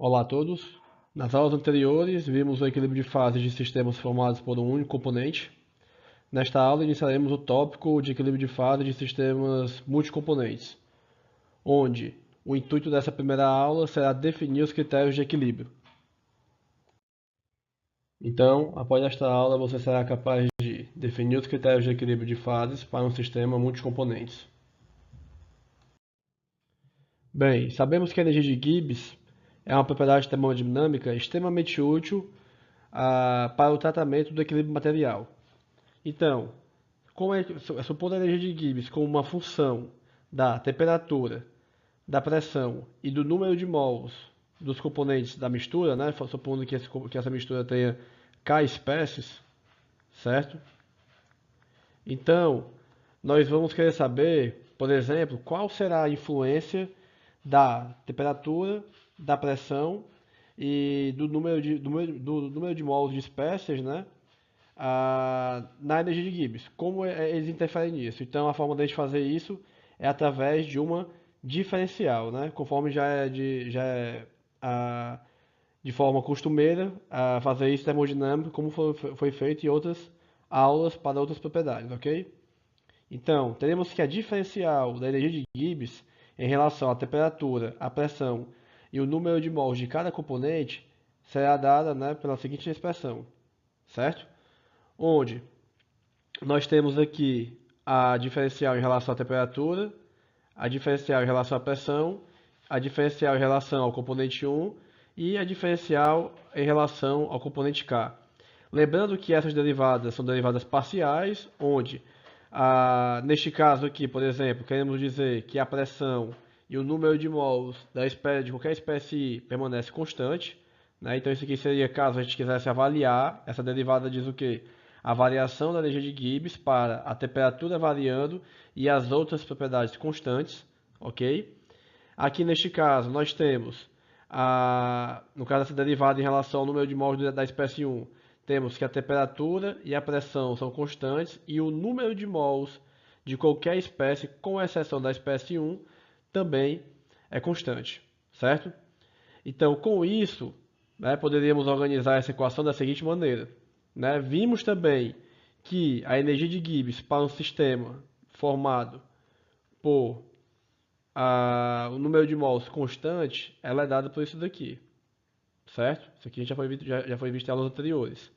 Olá a todos. Nas aulas anteriores, vimos o equilíbrio de fases de sistemas formados por um único componente. Nesta aula, iniciaremos o tópico de equilíbrio de fases de sistemas multicomponentes, onde o intuito dessa primeira aula será definir os critérios de equilíbrio. Então, após esta aula, você será capaz de definir os critérios de equilíbrio de fases para um sistema multicomponentes. Bem, sabemos que a energia de Gibbs é uma propriedade termodinâmica extremamente útil para o tratamento do equilíbrio material. Então, supondo a energia de Gibbs como uma função da temperatura, da pressão e do número de mols dos componentes da mistura, né? Supondo que essa mistura tenha K espécies, certo? Então, nós vamos querer saber, por exemplo, qual será a influência da temperatura, da pressão e do número de mols de espécies, né? Na energia de Gibbs. Como eles interferem nisso? Então, a forma de a gente fazer isso é através de uma diferencial, né? Conforme de forma costumeira fazer isso termodinâmico, como foi feito em outras aulas para outras propriedades, ok? Então, teremos que a diferencial da energia de Gibbs em relação à temperatura, à pressão e o número de mols de cada componente será dada, né, pela seguinte expressão, certo? Onde nós temos aqui a diferencial em relação à temperatura, a diferencial em relação à pressão, a diferencial em relação ao componente 1 e a diferencial em relação ao componente K. Lembrando que essas derivadas são derivadas parciais, onde, neste caso aqui, por exemplo, queremos dizer que a pressão e o número de mols de qualquer espécie permanece constante, né? Então isso aqui seria caso a gente quisesse avaliar, essa derivada diz o quê? A variação da energia de Gibbs para a temperatura variando e as outras propriedades constantes, ok? Aqui neste caso nós temos, no caso dessa derivada em relação ao número de mols da espécie 1, temos que a temperatura e a pressão são constantes e o número de mols de qualquer espécie, com exceção da espécie 1, também é constante, certo? Então, com isso, né, poderíamos organizar essa equação da seguinte maneira, né? Vimos também que a energia de Gibbs para um sistema formado por o número de mols constante, ela é dada por isso daqui, certo? Isso aqui já foi visto em aulas anteriores,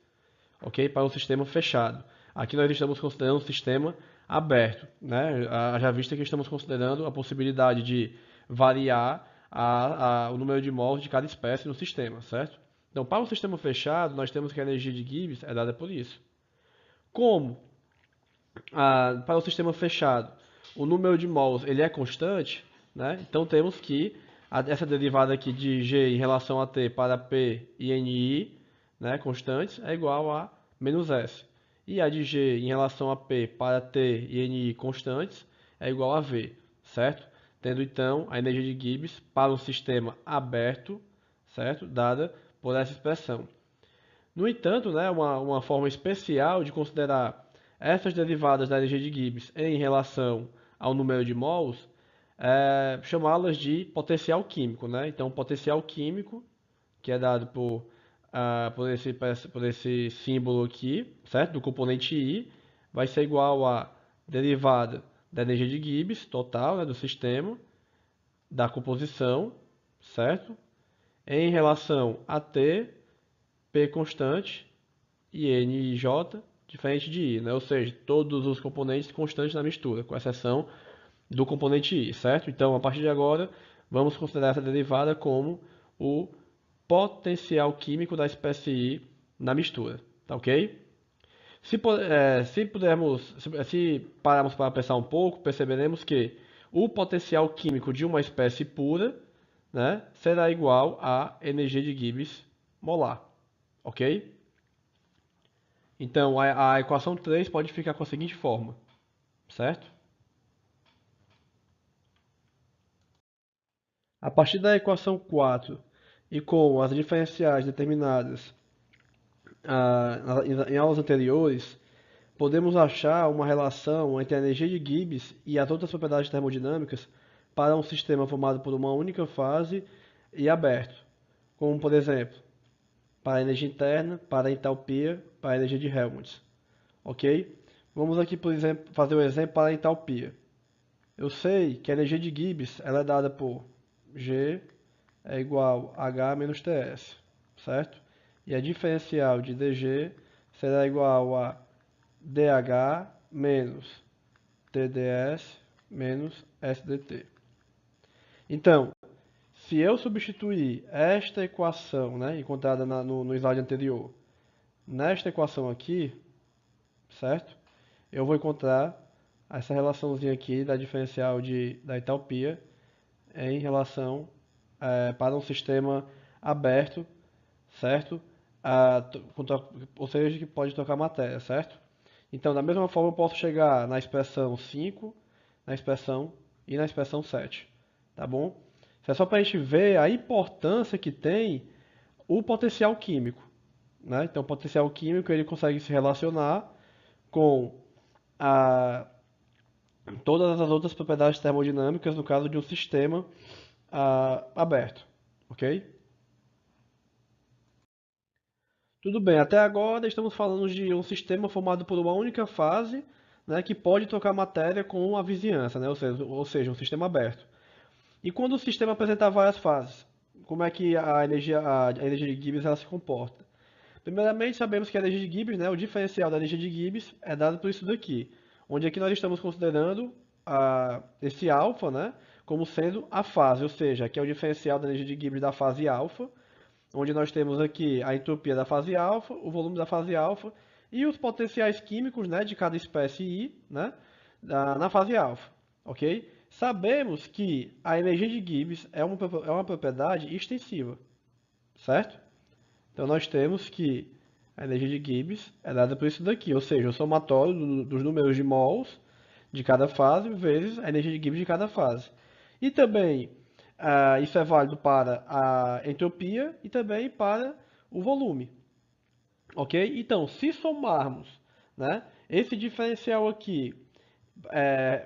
ok? Para um sistema fechado. Aqui nós estamos considerando um sistema aberto, né? Já visto que estamos considerando a possibilidade de variar o número de mols de cada espécie no sistema, certo? Então, para um sistema fechado, nós temos que a energia de Gibbs é dada por isso. Como para o sistema fechado o número de mols ele é constante, né? Então temos que essa derivada aqui de G em relação a T para P e NI, né, constantes, é igual a menos S. E a de G em relação a P para T e NI constantes é igual a V, certo? Tendo então a energia de Gibbs para um sistema aberto, certo? Dada por essa expressão. No entanto, né, uma forma especial de considerar essas derivadas da energia de Gibbs em relação ao número de mols é chamá-las de potencial químico, né? Então, potencial químico, que é dado por esse símbolo aqui, certo? Do componente I, vai ser igual a derivada da energia de Gibbs total, né, do sistema, da composição, certo? Em relação a T, P constante e N e J diferente de I, né? Ou seja, todos os componentes constantes na mistura, com exceção do componente I, certo? Então, a partir de agora, vamos considerar essa derivada como o potencial químico da espécie I na mistura, tá ok? Se pararmos para pensar um pouco, perceberemos que o potencial químico de uma espécie pura, né, será igual à energia de Gibbs molar, ok? Então, a equação 3 pode ficar com a seguinte forma, certo? A partir da equação 4 e com as diferenciais determinadas em aulas anteriores, podemos achar uma relação entre a energia de Gibbs e as outras propriedades termodinâmicas para um sistema formado por uma única fase e aberto. como por exemplo, para a energia interna, para a entalpia, para a energia de Helmholtz, ok? Vamos aqui, por exemplo, fazer um exemplo para a entalpia. Eu sei que a energia de Gibbs ela é dada por G é igual a H menos TS, certo? E a diferencial de dG será igual a dH menos TdS menos SdT. Então, se eu substituir esta equação, né, encontrada no slide anterior, nesta equação aqui, certo? Eu vou encontrar essa relaçãozinha aqui da diferencial da entalpia em relação para um sistema aberto, certo? Ou seja, que pode trocar matéria, certo? Então, da mesma forma, eu posso chegar na expressão 5, na expressão e na expressão 7, tá bom? Isso é só para a gente ver a importância que tem o potencial químico, né? Então, o potencial químico ele consegue se relacionar com a, todas as outras propriedades termodinâmicas no caso de um sistema aberto, ok? Tudo bem, até agora estamos falando de um sistema formado por uma única fase, né, que pode trocar matéria com a vizinhança, né, ou seja, um sistema aberto. E quando o sistema apresentar várias fases, como é que a energia de Gibbs ela se comporta? Primeiramente, sabemos que a energia de Gibbs, né, o diferencial da energia de Gibbs é dado por isso daqui, onde aqui nós estamos considerando esse alfa, né, como sendo a fase, ou seja, aqui é o diferencial da energia de Gibbs da fase alfa, onde nós temos aqui a entropia da fase alfa, o volume da fase alfa e os potenciais químicos, né, de cada espécie I, né, na fase alfa, ok? Sabemos que a energia de Gibbs é uma propriedade extensiva, certo? Então nós temos que a energia de Gibbs é dada por isso daqui, ou seja, o somatório dos números de mols de cada fase vezes a energia de Gibbs de cada fase. E também isso é válido para a entropia e também para o volume. Ok? Então, se somarmos, né, esse diferencial aqui,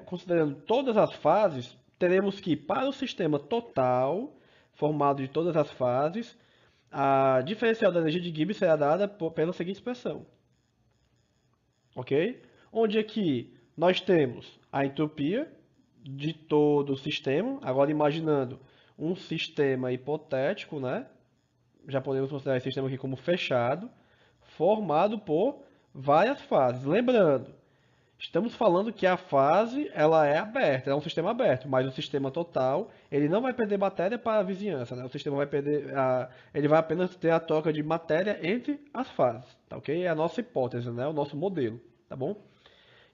considerando todas as fases, teremos que, para o sistema total, formado de todas as fases, a diferencial da energia de Gibbs será dada pela seguinte expressão. Ok? Onde aqui nós temos a entropia de todo o sistema, agora imaginando um sistema hipotético, né? Já podemos considerar esse sistema aqui como fechado, formado por várias fases. Lembrando, estamos falando que a fase ela é aberta, é um sistema aberto, mas o sistema total ele não vai perder matéria para a vizinhança, né? O sistema vai perder, ele vai apenas ter a troca de matéria entre as fases, tá ok? É a nossa hipótese, né? O nosso modelo, tá bom?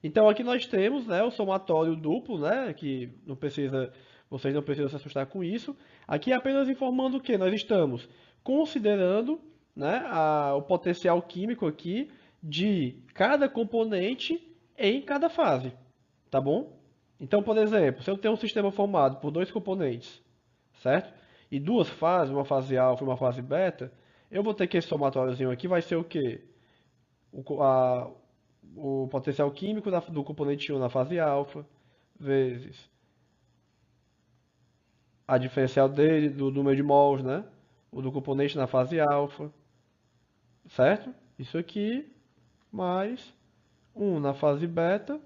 Então aqui nós temos, né, o somatório duplo, né, que vocês não precisam se assustar com isso. Aqui é apenas informando que nós estamos considerando, né, o potencial químico aqui de cada componente em cada fase, tá bom? Então, por exemplo, se eu tenho um sistema formado por dois componentes, certo? E duas fases, uma fase alfa e uma fase beta, eu vou ter que esse somatóriozinho aqui vai ser o quê? O potencial químico do componente 1 na fase alfa, vezes a diferencial dele, do número de mols, né? O do componente na fase alfa, certo? Isso aqui, mais 1 na fase beta,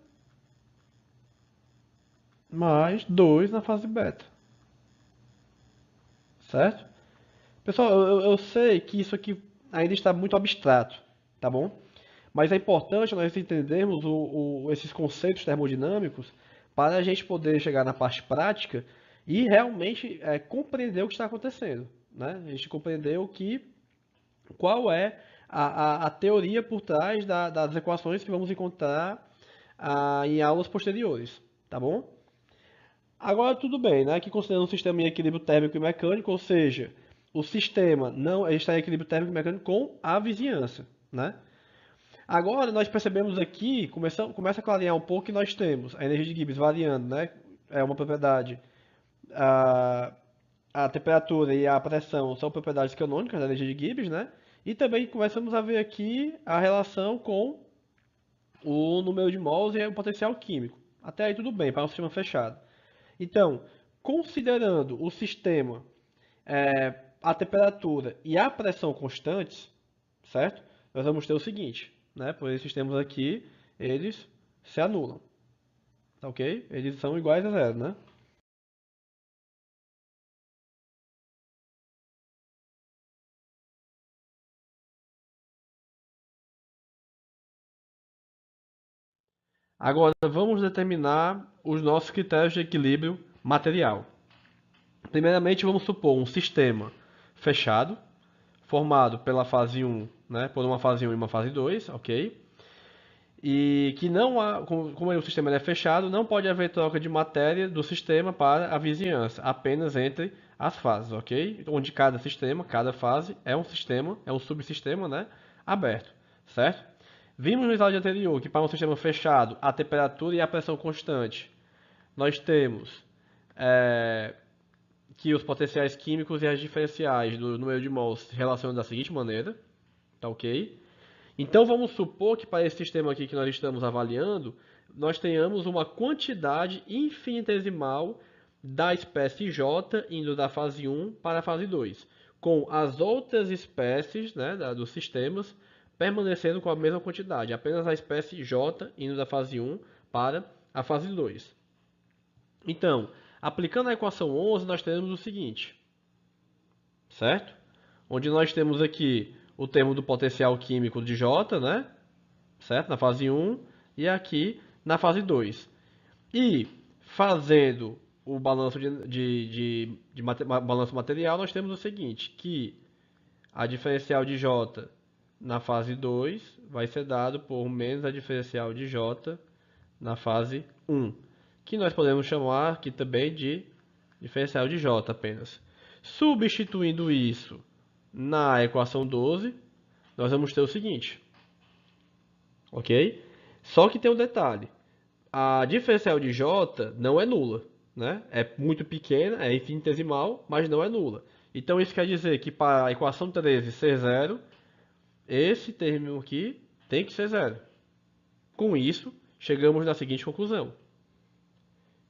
mais 2 na fase beta, certo? Pessoal, eu sei que isso aqui ainda está muito abstrato, tá bom? Mas é importante nós entendermos esses conceitos termodinâmicos para a gente poder chegar na parte prática e realmente compreender o que está acontecendo, né? A gente compreender qual é a teoria por trás das equações que vamos encontrar em aulas posteriores, tá bom? Agora tudo bem, né? Aqui considerando um sistema em equilíbrio térmico e mecânico, ou seja, o sistema não está em equilíbrio térmico e mecânico com a vizinhança, né? Agora nós percebemos aqui, começa a clarear um pouco que nós temos a energia de Gibbs variando, né? É uma propriedade, a, a temperatura e a pressão são propriedades canônicas da energia de Gibbs, né? E também começamos a ver aqui a relação com o número de mols e o potencial químico. Até aí tudo bem, para um sistema fechado. Então, considerando o sistema a temperatura e a pressão constantes, certo? Nós vamos ter o seguinte, né? Por esses sistemas aqui, eles se anulam, tá ok? Eles são iguais a zero, né? Agora vamos determinar os nossos critérios de equilíbrio material. Primeiramente, vamos supor um sistema fechado, formado pela fase 1, né, por uma fase 1 e uma fase 2, ok? E que não há, como o sistema é fechado, não pode haver troca de matéria do sistema para a vizinhança, apenas entre as fases, ok? Onde cada sistema, cada fase é um sistema, é um subsistema, né, aberto, certo? Vimos no slide anterior que para um sistema fechado, a temperatura e a pressão constante, nós temos que os potenciais químicos e as diferenciais do número de mols se relacionam da seguinte maneira, tá ok? Então vamos supor que para esse sistema aqui que nós estamos avaliando, nós tenhamos uma quantidade infinitesimal da espécie J indo da fase 1 para a fase 2, com as outras espécies, né, dos sistemas permanecendo com a mesma quantidade, apenas a espécie J indo da fase 1 para a fase 2. Então, aplicando a equação 11, nós teremos o seguinte, certo? Onde nós temos aqui o termo do potencial químico de J, né? Certo? Na fase 1 e aqui na fase 2. E fazendo o balanço balanço material, nós temos o seguinte, que a diferencial de J na fase 2 vai ser dado por menos a diferencial de J na fase 1, que nós podemos chamar aqui também de diferencial de J apenas. Substituindo isso na equação 12, nós vamos ter o seguinte, ok? Só que tem um detalhe, a diferencial de J não é nula, né? É muito pequena, é infinitesimal, mas não é nula. Então isso quer dizer que para a equação 13 ser zero, esse termo aqui tem que ser zero. Com isso, chegamos na seguinte conclusão,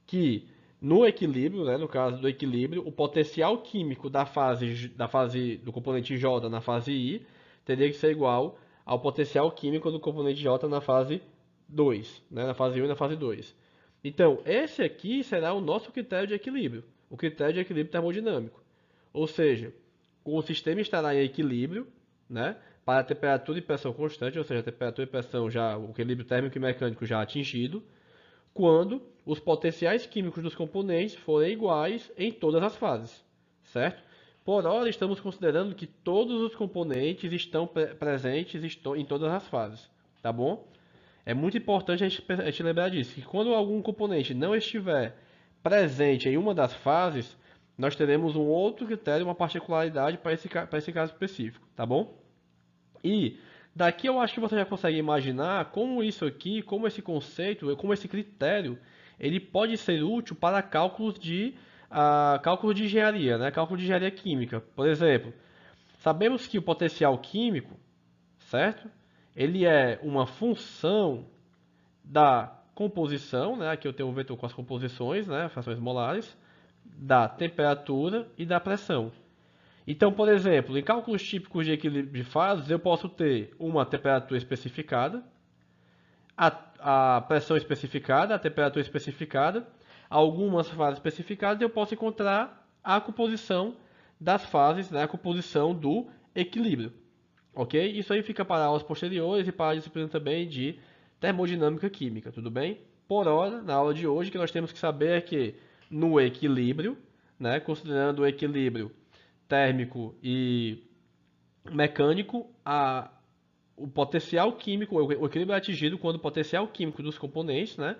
que no equilíbrio, né, no caso do equilíbrio, o potencial químico da fase do componente J na fase I teria que ser igual ao potencial químico do componente J na fase 2, né, na fase 1 e na fase 2. Então, esse aqui será o nosso critério de equilíbrio, o critério de equilíbrio termodinâmico. Ou seja, o sistema estará em equilíbrio, né, para a temperatura e pressão constante, ou seja, a temperatura e pressão já, o equilíbrio térmico e mecânico já atingido, quando os potenciais químicos dos componentes forem iguais em todas as fases, certo? Por hora, estamos considerando que todos os componentes estão presentes em todas as fases, tá bom? É muito importante a gente lembrar disso, que quando algum componente não estiver presente em uma das fases, nós teremos um outro critério, uma particularidade para esse caso específico, tá bom? E daqui eu acho que você já consegue imaginar como isso aqui, como esse conceito, como esse critério, ele pode ser útil para cálculos de engenharia, né? Cálculo de engenharia química. Por exemplo, sabemos que o potencial químico, certo? Ele é uma função da composição, né? Aqui eu tenho um vetor com as composições, né? Frações molares, da temperatura e da pressão. Então, por exemplo, em cálculos típicos de equilíbrio de fases, eu posso ter uma temperatura especificada, a pressão especificada, a temperatura especificada, algumas fases especificadas, e eu posso encontrar a composição das fases, né, a composição do equilíbrio. Ok? Isso aí fica para aulas posteriores e para a disciplina também de termodinâmica química, tudo bem? Por hora, na aula de hoje, o que nós temos que saber é que no equilíbrio, né, considerando o equilíbrio térmico e mecânico, o potencial químico, o equilíbrio é atingido quando o potencial químico dos componentes, né,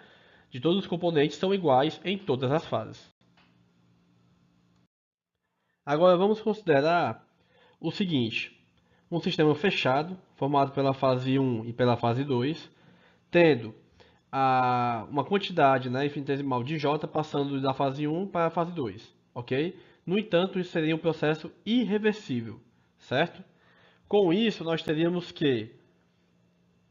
de todos os componentes, são iguais em todas as fases. Agora vamos considerar o seguinte, um sistema fechado, formado pela fase 1 e pela fase 2, tendo uma quantidade, né, infinitesimal de J passando da fase 1 para a fase 2, ok? No entanto, isso seria um processo irreversível, certo? Com isso, nós teríamos que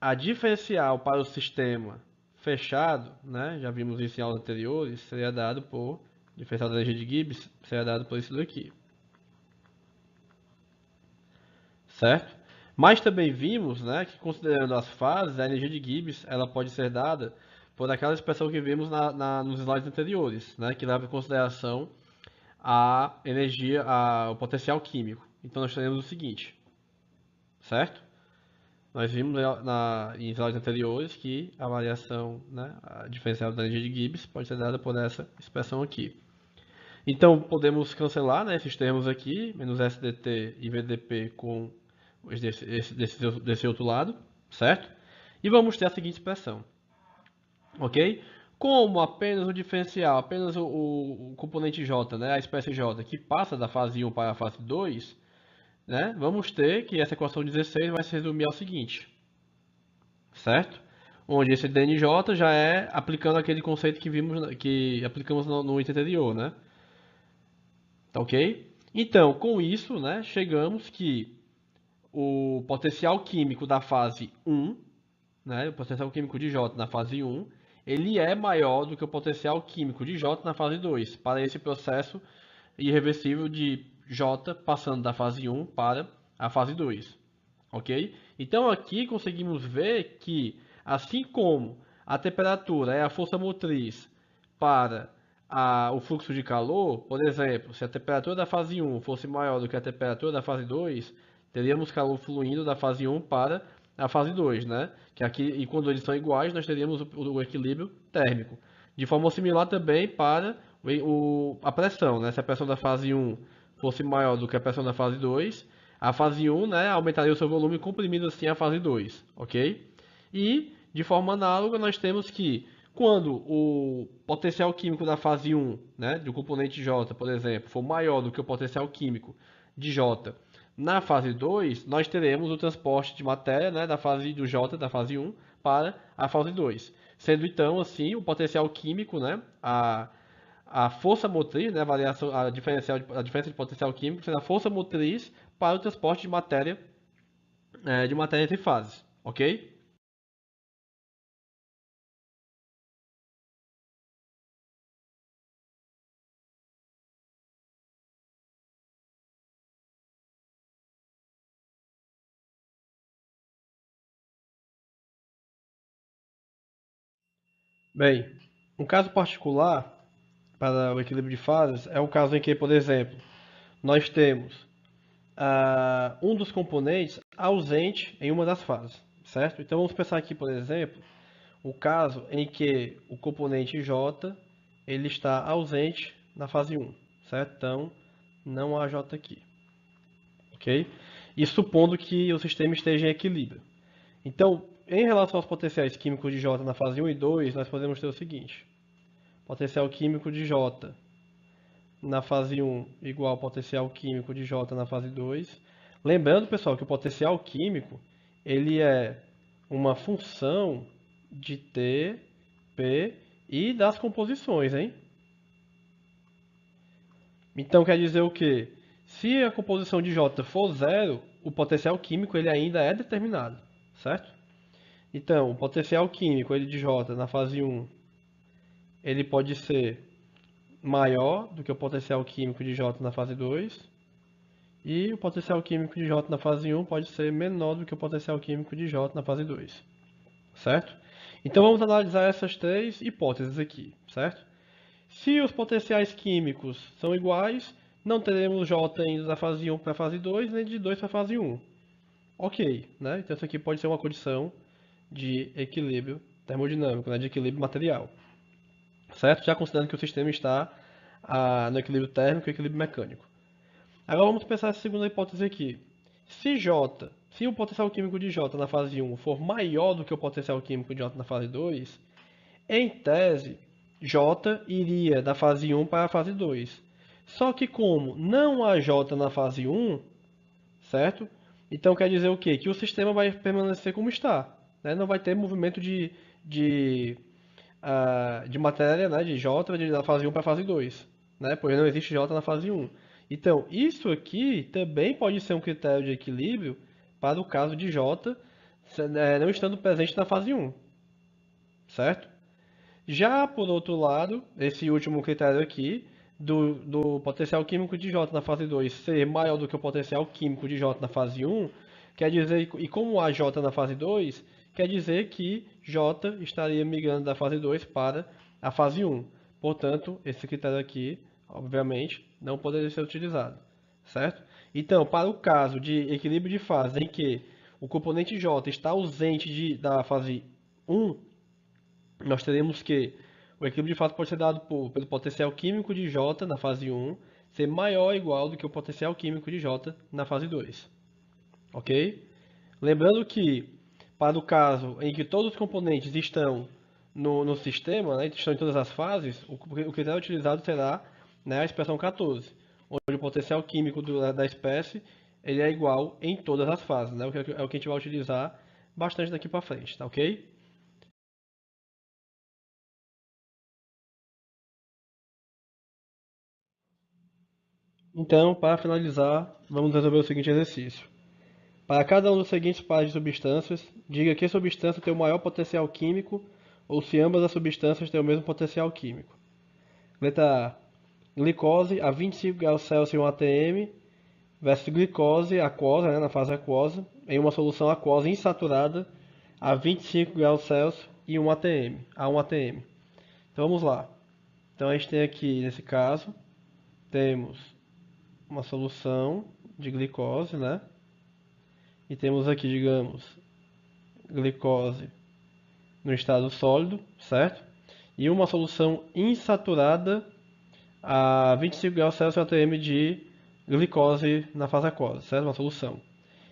a diferencial para o sistema fechado, né, já vimos isso em aulas anteriores, seria dado por, diferencial da energia de Gibbs, seria dado por isso daqui. certo? Mas também vimos, né, que considerando as fases, a energia de Gibbs ela pode ser dada por aquela expressão que vimos nos slides anteriores, né, que leva em consideração a energia, o potencial químico. Então nós teremos o seguinte, certo? Nós vimos em slides anteriores que a variação, né, a diferencial da energia de Gibbs pode ser dada por essa expressão aqui. Então podemos cancelar, né, esses termos aqui, menos SDT e VDP com desse outro lado, certo? E vamos ter a seguinte expressão, ok? Como apenas o diferencial, apenas o componente J, né, a espécie J, que passa da fase 1 para a fase 2, né, vamos ter que essa equação 16 vai se resumir ao seguinte, certo? Onde esse DNJ já é aplicando aquele conceito que vimos, que aplicamos no item anterior, né? Tá ok? Então, com isso, né, chegamos que o potencial químico da fase 1, né, o potencial químico de J na fase 1, ele é maior do que o potencial químico de J na fase 2, para esse processo irreversível de J passando da fase 1 para a fase 2. Ok? Então aqui conseguimos ver que, assim como a temperatura é a força motriz para o fluxo de calor, por exemplo, se a temperatura da fase 1 fosse maior do que a temperatura da fase 2, teríamos calor fluindo da fase 1 para a fase 2, né? Que aqui, e quando eles são iguais, nós teríamos o equilíbrio térmico. De forma similar também para a pressão, né? Se a pressão da fase 1 fosse maior do que a pressão da fase 2, a fase 1, né, aumentaria o seu volume comprimindo assim a fase 2, ok? E, de forma análoga, nós temos que, quando o potencial químico da fase 1, né, do componente J, por exemplo, for maior do que o potencial químico de J na fase 2, nós teremos o transporte de matéria, né, da fase do J, da fase 1, para a fase 2. Sendo então, assim, o potencial químico, né, a força motriz, né, a diferença de potencial químico, sendo a força motriz para o transporte de matéria entre fases, ok? Bem, um caso particular para o equilíbrio de fases é o caso em que, por exemplo, nós temos um dos componentes ausente em uma das fases, certo? Então vamos pensar aqui, por exemplo, o caso em que o componente J ele está ausente na fase 1, certo? Então não há J aqui, ok? E supondo que o sistema esteja em equilíbrio. Então, em relação aos potenciais químicos de J na fase 1 e 2, nós podemos ter o seguinte: potencial químico de J na fase 1 igual ao potencial químico de J na fase 2. Lembrando, pessoal, que o potencial químico ele é uma função de T, P e das composições, hein? Então quer dizer o quê? Se a composição de J for zero, o potencial químico ele ainda é determinado, certo? Então, o potencial químico ele de J na fase 1, ele pode ser maior do que o potencial químico de J na fase 2, e o potencial químico de J na fase 1 pode ser menor do que o potencial químico de J na fase 2, certo? Então vamos analisar essas três hipóteses aqui, certo? Se os potenciais químicos são iguais, não teremos J indo da fase 1 para a fase 2, nem de 2 para a fase 1. Ok, né? Então isso aqui pode ser uma condição de equilíbrio termodinâmico, né? De equilíbrio material, certo? Já considerando que o sistema está no equilíbrio térmico e equilíbrio mecânico. Agora vamos pensar essa segunda hipótese aqui. Se o potencial químico de J na fase 1 for maior do que o potencial químico de J na fase 2, em tese, J iria da fase 1 para a fase 2. Só que como não há J na fase 1, certo? Então quer dizer o quê? Que o sistema vai permanecer como está, né? Não vai ter movimento de matéria, né? De J da fase 1 para a fase 2, né? Pois não existe J na fase 1. Então, isso aqui também pode ser um critério de equilíbrio para o caso de J não estando presente na fase 1, certo? Já por outro lado, esse último critério aqui, do potencial químico de J na fase 2 ser maior do que o potencial químico de J na fase 1, quer dizer, e como há J na fase 2, quer dizer que J estaria migrando da fase 2 para a fase 1. Portanto, esse critério aqui, obviamente, não poderia ser utilizado, certo? Então, para o caso de equilíbrio de fase em que o componente J está ausente da fase 1, nós teremos que o equilíbrio de fase pode ser dado pelo potencial químico de J na fase 1 ser maior ou igual do que o potencial químico de J na fase 2. Ok? Lembrando que, para o caso em que todos os componentes estão no sistema, né, estão em todas as fases, o critério utilizado será, né, a expressão 14, onde o potencial químico da espécie ele é igual em todas as fases, né, é o que a gente vai utilizar bastante daqui para frente, tá ok? Então, para finalizar, vamos resolver o seguinte exercício. Para cada um dos seguintes pares de substâncias, diga que substância tem o maior potencial químico ou se ambas as substâncias têm o mesmo potencial químico. Letra A. Glicose a 25 graus Celsius em 1 atm versus glicose aquosa, né, na fase aquosa, em uma solução aquosa insaturada a 25 graus Celsius e 1 atm, a 1 atm. Então vamos lá. Então a gente tem aqui, nesse caso, temos uma solução de glicose, né? E temos aqui, digamos, glicose no estado sólido, certo? E uma solução insaturada a 25 graus Celsius atm de glicose na fase aquosa, certo? Uma solução.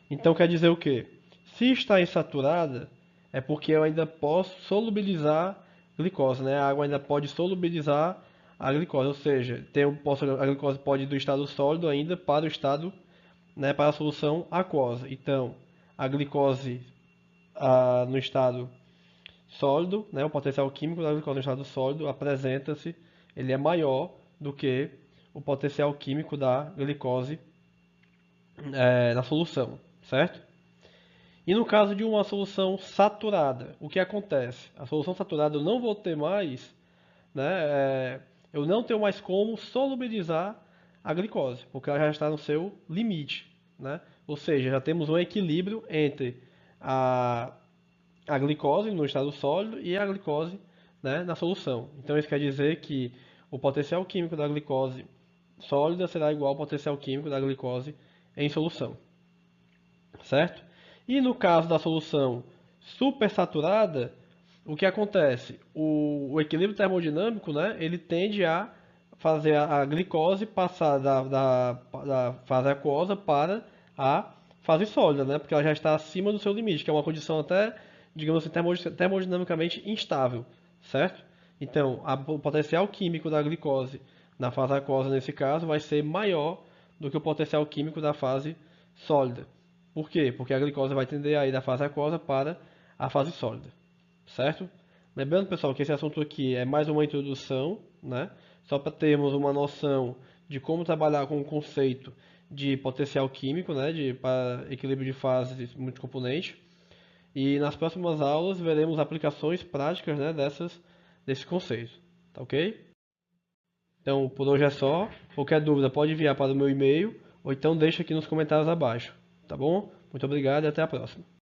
Então quer dizer o quê? Se está insaturada, é porque eu ainda posso solubilizar glicose, né? A água ainda pode solubilizar a glicose, ou seja, a glicose pode ir do estado sólido ainda para o estado, né, para a solução aquosa. Então, a glicose no estado sólido, né, o potencial químico da glicose no estado sólido apresenta-se, ele é maior do que o potencial químico da glicose na solução, certo? E no caso de uma solução saturada, o que acontece? A solução saturada eu não vou ter mais, né, eu não tenho mais como solubilizar a glicose, porque ela já está no seu limite, né? Ou seja, já temos um equilíbrio entre a a glicose no estado sólido e a glicose, né, na solução. Então isso quer dizer que o potencial químico da glicose sólida será igual ao potencial químico da glicose em solução, certo? E no caso da solução supersaturada, o que acontece? O equilíbrio termodinâmico, né, ele tende a fazer a glicose passar da fase aquosa para a fase sólida, né, porque ela já está acima do seu limite, que é uma condição até, digamos assim, termodinamicamente instável, certo? Então, o potencial químico da glicose na fase aquosa, nesse caso, vai ser maior do que o potencial químico da fase sólida. Por quê? Porque a glicose vai tender a ir da fase aquosa para a fase sólida, certo? Lembrando, pessoal, que esse assunto aqui é mais uma introdução, né? Só para termos uma noção de como trabalhar com o conceito de potencial químico, né? Para equilíbrio de fases multicomponente. E nas próximas aulas veremos aplicações práticas, né, desse conceito, tá ok? Então, por hoje é só. Qualquer dúvida pode enviar para o meu e-mail ou então deixa aqui nos comentários abaixo, tá bom? Muito obrigado e até a próxima.